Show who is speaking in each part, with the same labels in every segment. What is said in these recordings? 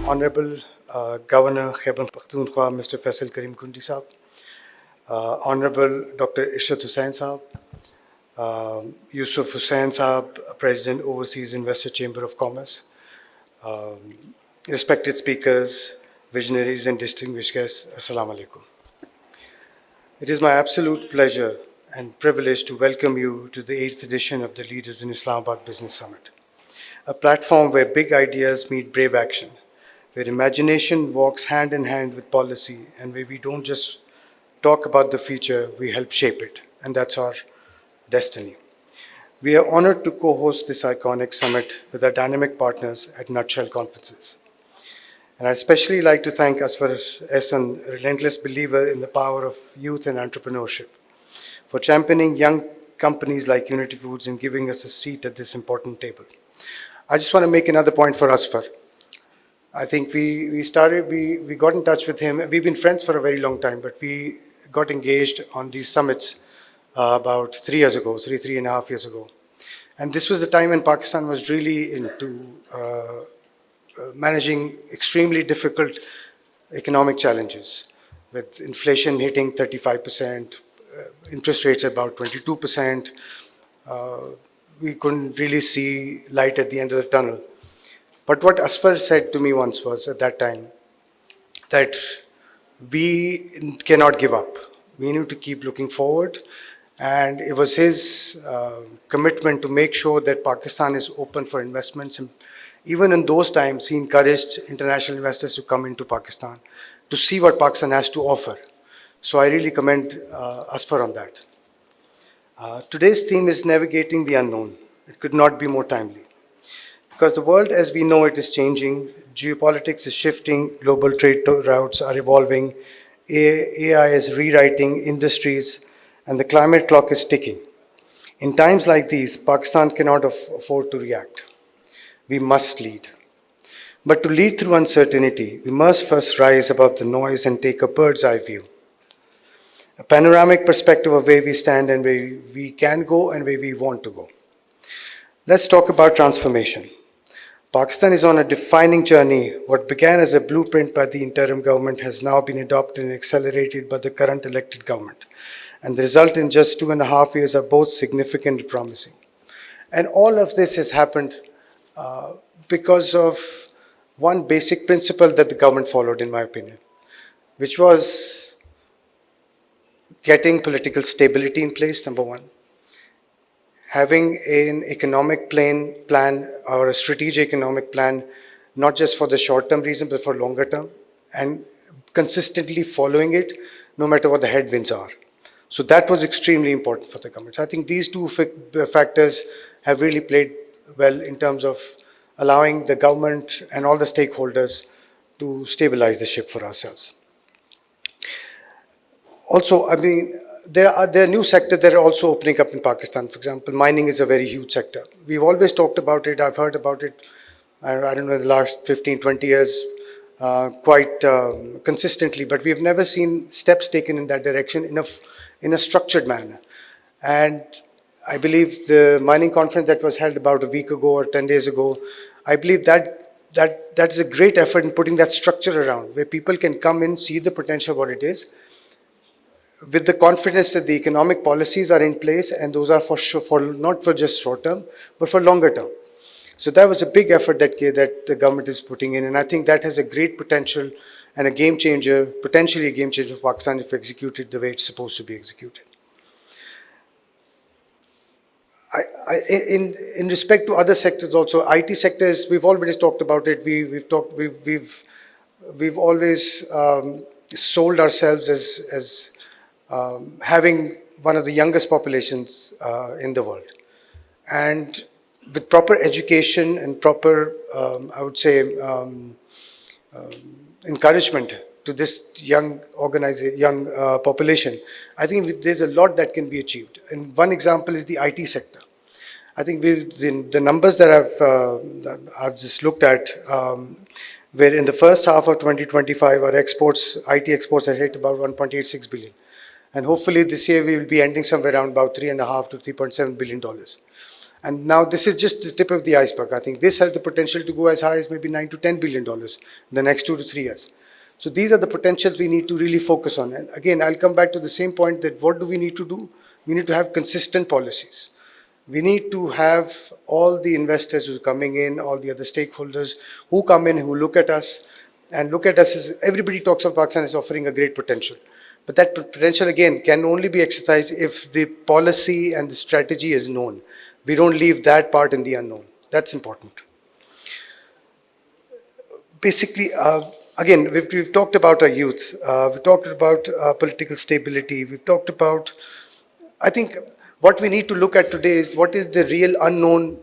Speaker 1: Honorable Governor Khyber Pakhtunkhwa, Mr. Faisal Karim Kundi Saab, Honorable Dr. Ishrat Hussain Saab, Yusuf Hussain Saab, President, Overseas Investor Chamber of Commerce, respected speakers, visionaries, and distinguished guests, Assalamu alaikum. It is my absolute pleasure and privilege to welcome you to the 8th edition of the Leaders in Islamabad Business Summit, a platform where big ideas meet brave action, where imagination walks hand in hand with policy, and where we don't just talk about the future, we help shape it, and that's our destiny. We are honored to co-host this iconic summit with our dynamic partners at Nutshell Conferences. And I'd especially like to thank Asfar Ehsan, a relentless believer in the power of youth and entrepreneurship, for championing young companies like Unity Foods and giving us a seat at this important table. I just want to make another point for Asfar. I think we got in touch with him. We've been friends for a very long time, but we got engaged on these summits about 3 years ago, three and a half years ago. And this was the time when Pakistan was really into managing extremely difficult economic challenges, with inflation hitting 35%, interest rates about 22%. We couldn't really see light at the end of the tunnel. But what Asfar said to me once was, at that time, that we cannot give up. We need to keep looking forward. And it was his commitment to make sure that Pakistan is open for investments. And even in those times, he encouraged international investors to come into Pakistan to see what Pakistan has to offer. So I really commend Asfar on that. Today's theme is navigating the unknown. It could not be more timely. Because the world as we know it is changing, geopolitics is shifting, global trade routes are evolving, AI is rewriting industries, and the climate clock is ticking. In times like these, Pakistan cannot afford to react. We must lead. But to lead through uncertainty, we must first rise above the noise and take a bird's eye view. A panoramic perspective of where we stand and where we can go and where we want to go. Let's talk about transformation. Pakistan is on a defining journey. What began as a blueprint by the interim government has now been adopted and accelerated by the current elected government. And the result in just 2.5 years are both significant and promising. And all of this has happened because of one basic principle that the government followed, in my opinion, which was getting political stability in place, number one. Having an economic plan or a strategic economic plan, not just for the short-term reason, but for longer term, and consistently following it, no matter what the headwinds are. So that was extremely important for the government. So I think these two factors have really played well in terms of allowing the government and all the stakeholders to stabilize the ship for ourselves. Also, I mean, there are new sectors that are also opening up in Pakistan. For example, mining is a very huge sector. We've always talked about it. I've heard about it, I don't know, the last 15, 20 years quite consistently, but we've never seen steps taken in that direction in a structured manner. And I believe the mining conference that was held about a week ago or 10 days ago, I believe that is a great effort in putting that structure around, where people can come in, see the potential of what it is, with the confidence that the economic policies are in place, and those are for not for just short term, but for longer term. So that was a big effort that the government is putting in, and I think that has a great potential and a game changer, potentially a game changer for Pakistan if executed the way it's supposed to be executed. In respect to other sectors also, IT sectors, we've already talked about it. We've always sold ourselves as having one of the youngest populations in the world. And with proper education and proper, I would say, encouragement to this young population, I think there's a lot that can be achieved. And one example is the IT sector. I think the numbers that I've just looked at, where in the first half of 2025, our IT exports had hit about 1.86 billion. And hopefully this year we will be ending somewhere around about $3.5 to $3.7 billion. And now this is just the tip of the iceberg. I think this has the potential to go as high as maybe $9 to $10 billion in the next 2 to 3 years. So these are the potentials we need to really focus on. And again, I'll come back to the same point that what do we need to do? We need to have consistent policies. We need to have all the investors who are coming in, all the other stakeholders who come in, who look at us and look at us as everybody talks of Pakistan as offering a great potential. But that potential, again, can only be exercised if the policy and the strategy is known. We don't leave that part in the unknown. That's important. Basically, again, we've talked about our youth. We've talked about political stability. We've talked about, I think, what we need to look at today is what is the real unknown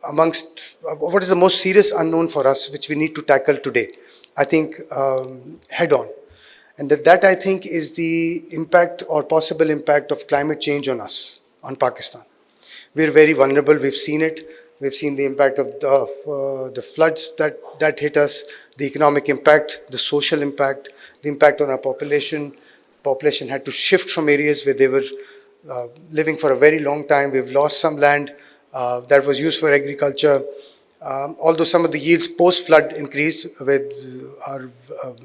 Speaker 1: amongst, what is the most serious unknown for us, which we need to tackle today, I think, head on. And that I think is the impact or possible impact of climate change on us, on Pakistan. We're very vulnerable. We've seen it. We've seen the impact of the floods that hit us, the economic impact, the social impact, the impact on our population. Population had to shift from areas where they were living for a very long time. We've lost some land that was used for agriculture. Although some of the yields post-flood increased with our,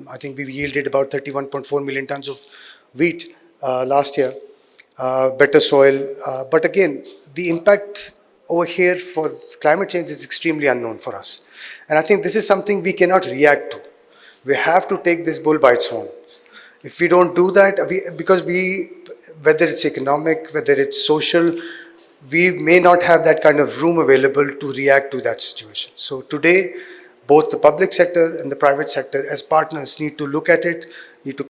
Speaker 1: I think we yielded about 31.4 million tons of wheat last year, better soil. But again, the impact over here for climate change is extremely unknown for us. And I think this is something we cannot react to. We have to take this bull by its horn. If we don't do that, because whether it's economic, whether it's social, we may not have that kind of room available to react to that situation. So today, both the public sector and the private sector as partners need to look at it, need to